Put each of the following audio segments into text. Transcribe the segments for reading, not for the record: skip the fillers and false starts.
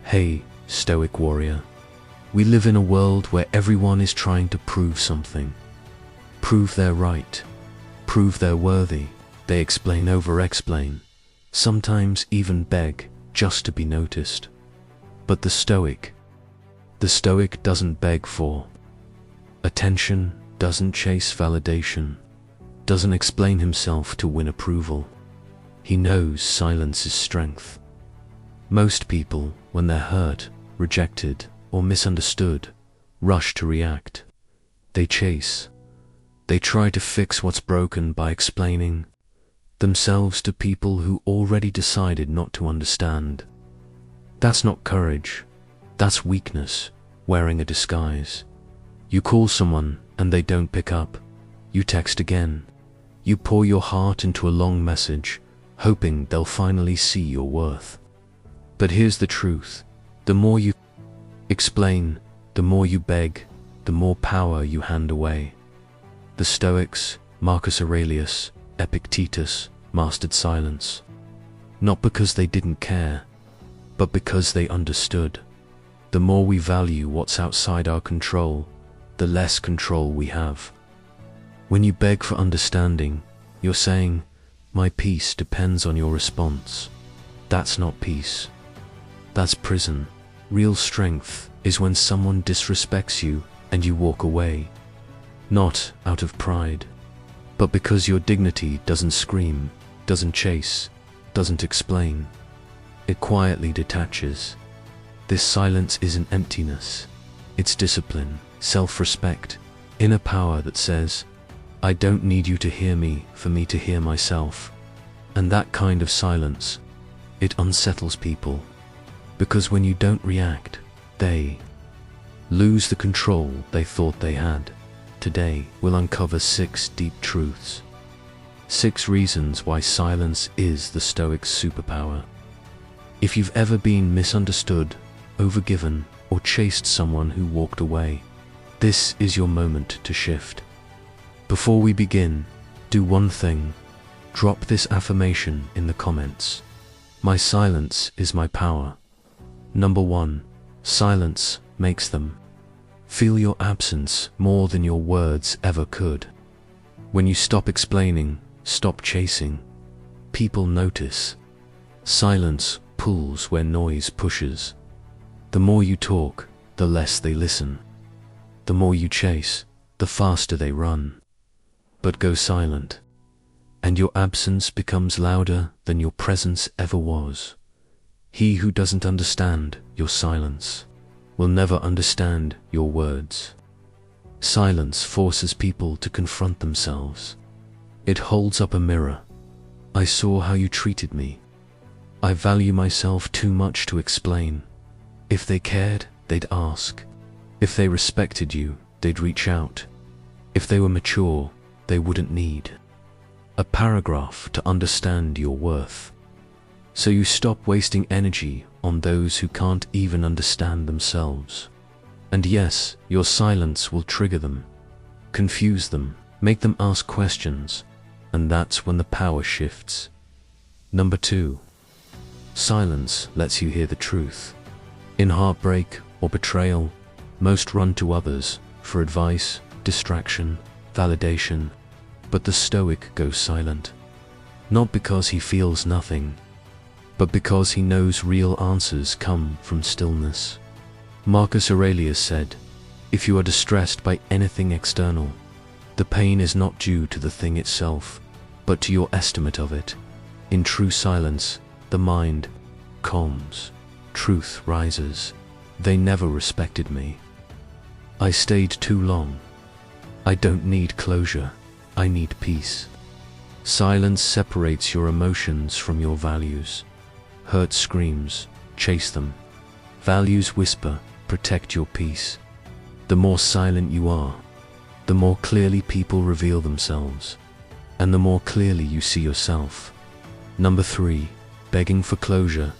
Hey, Stoic warrior. We live in a world where everyone is trying to prove something. Prove they're right. Prove they're worthy. They explain over explain. Sometimes even beg just to be noticed. But the Stoic doesn't beg for attention, doesn't chase validation, doesn't explain himself to win approval. He knows silence is strength. Most people, when they're hurt, rejected, or misunderstood, rush to react. They chase. They try to fix what's broken by explaining themselves to people who already decided not to understand. That's not courage. That's weakness, wearing a disguise. You call someone and they don't pick up. You text again. You pour your heart into a long message, hoping they'll finally see your worth. But here's the truth. The more you explain, the more you beg, the more power you hand away. The Stoics, Marcus Aurelius, Epictetus, mastered silence. Not because they didn't care, but because they understood. The more we value what's outside our control, the less control we have. When you beg for understanding, you're saying, "My peace depends on your response." That's not peace. That's prison. Real strength is when someone disrespects you and you walk away. Not out of pride, but because your dignity doesn't scream, doesn't chase, doesn't explain. It quietly detaches. This silence isn't emptiness. It's discipline, self-respect, inner power that says, "I don't need you to hear me for me to hear myself." And that kind of silence, it unsettles people. Because when you don't react, they lose the control they thought they had. Today, we'll uncover 6 deep truths. 6 reasons why silence is the Stoic's superpower. If you've ever been misunderstood, overgiven, or chased someone who walked away, this is your moment to shift. Before we begin, do one thing. Drop this affirmation in the comments. My silence is my power. Number 1. Silence makes them feel your absence more than your words ever could. When you stop explaining, stop chasing, people notice. Silence pulls where noise pushes. The more you talk, the less they listen. The more you chase, the faster they run. But go silent, and your absence becomes louder than your presence ever was. He who doesn't understand your silence will never understand your words. Silence forces people to confront themselves. It holds up a mirror. I saw how you treated me. I value myself too much to explain. If they cared, they'd ask. If they respected you, they'd reach out. If they were mature, they wouldn't need a paragraph to understand your worth. So you stop wasting energy on those who can't even understand themselves. And yes, your silence will trigger them, confuse them, make them ask questions, and that's when the power shifts. Number 2. Silence lets you hear the truth. In heartbreak or betrayal, most run to others for advice, distraction, validation, but the Stoic goes silent. Not because he feels nothing, but because he knows real answers come from stillness. Marcus Aurelius said, "If you are distressed by anything external, the pain is not due to the thing itself, but to your estimate of it. In true silence, the mind calms, truth rises. They never respected me. I stayed too long. I don't need closure, I need peace." Silence separates your emotions from your values. Hurt screams, chase them. Values whisper, protect your peace. The more silent you are, the more clearly people reveal themselves, and the more clearly you see yourself. Number 3. Begging for closure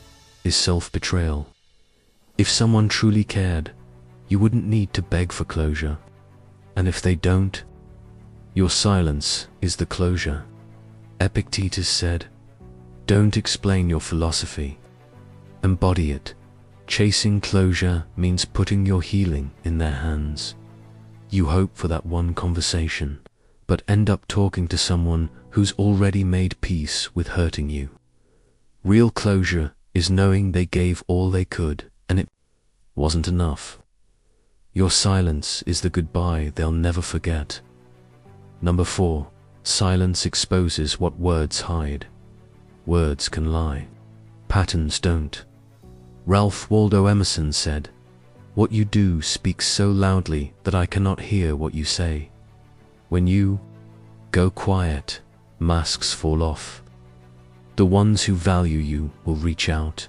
is self-betrayal. If someone truly cared, you wouldn't need to beg for closure. And if they don't, your silence is the closure. Epictetus said, "Don't explain your philosophy. Embody it. Chasing closure means putting your healing in their hands. You hope for that one conversation, but end up talking to someone who's already made peace with hurting you. Real closure is knowing they gave all they could and it wasn't enough. Your silence is the goodbye they'll never forget. Number 4. Silence exposes what words hide. Words can lie. Patterns don't. Ralph Waldo Emerson said, "What you do speaks so loudly that I cannot hear what you say." When you go quiet, masks fall off. The ones who value you will reach out.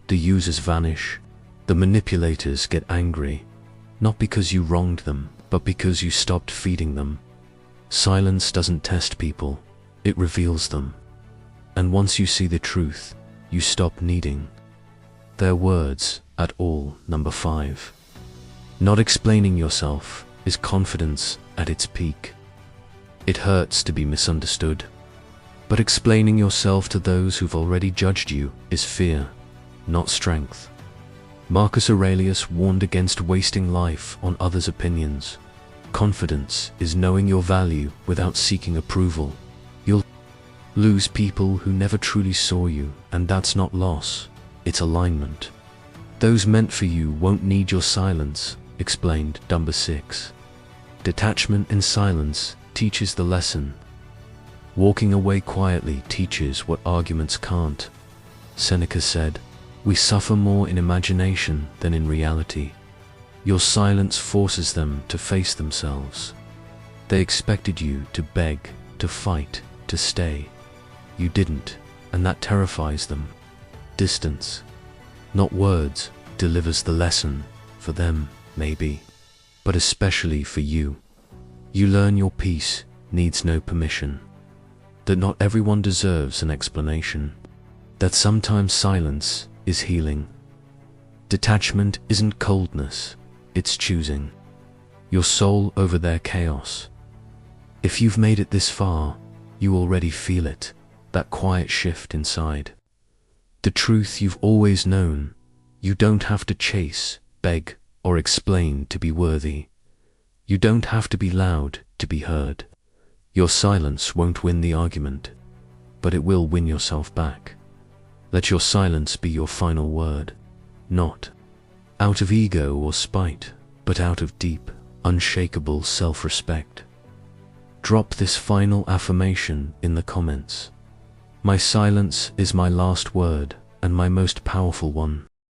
The users vanish. The manipulators get angry, not because you wronged them, but because you stopped feeding them. Silence doesn't test people, it reveals them. And once you see the truth, you stop needing their words at all. Number 5. Not explaining yourself is confidence at its peak. It hurts to be misunderstood, but explaining yourself to those who've already judged you is fear, not strength. Marcus Aurelius warned against wasting life on others' opinions. Confidence is knowing your value without seeking approval. You'll lose people who never truly saw you, and that's not loss, it's alignment. Those meant for you won't need your silence, explained. Number 6. Detachment in silence teaches the lesson. Walking away quietly teaches what arguments can't. Seneca said, "We suffer more in imagination than in reality." Your silence forces them to face themselves. They expected you to beg, to fight, to stay. You didn't, and that terrifies them. Distance, not words, delivers the lesson. For them, maybe, but especially for you. You learn your peace needs no permission. That not everyone deserves an explanation. That sometimes silence is healing. Detachment isn't coldness, it's choosing your soul over their chaos. If you've made it this far, you already feel it, that quiet shift inside. The truth you've always known. You don't have to chase, beg, or explain to be worthy. You don't have to be loud to be heard. Your silence won't win the argument, but it will win yourself back. Let your silence be your final word, not out of ego or spite, but out of deep, unshakable self-respect. Drop this final affirmation in the comments. My silence is my last word and my most powerful one.